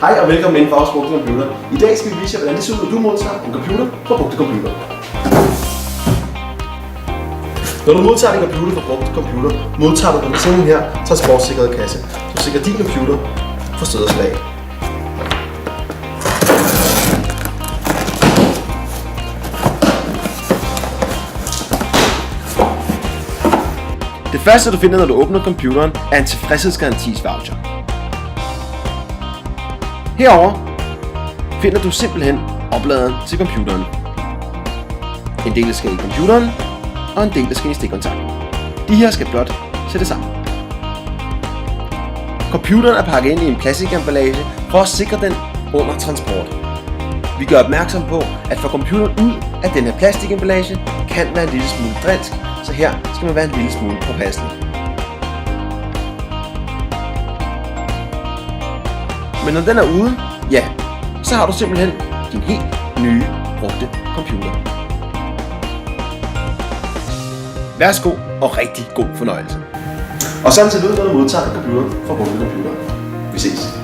Hej og velkommen inden for Også Brugte Computer. I dag skal vi vise jer, hvordan det ser ud, når du modtager en computer fra Brugte Computer. Når du modtager en computer fra Brugte Computer, modtager du den sådan her transportsikrede kasse, som sikrer din computer for stød og slag. Det første du finder, når du åbner computeren, er en tilfredshedsgarantis voucher. Herover finder du simpelthen opladeren til computeren. En del skal i computeren, og en del skal i stikkontakten. De her skal blot sættes sammen. Computeren er pakket ind i en plastikemballage for at sikre den under transport. Vi gør opmærksom på, at få computeren ud af den her plastikemballage kan være en lille smule drilsk, så her skal man være en lille smule påpasselig. Men når den er ude, ja, så har du simpelthen din helt nye brugte computer. Værsgo og rigtig god fornøjelse. Og sådan ser det ud, når du modtager en computer fra Brugte Computer. Vi ses.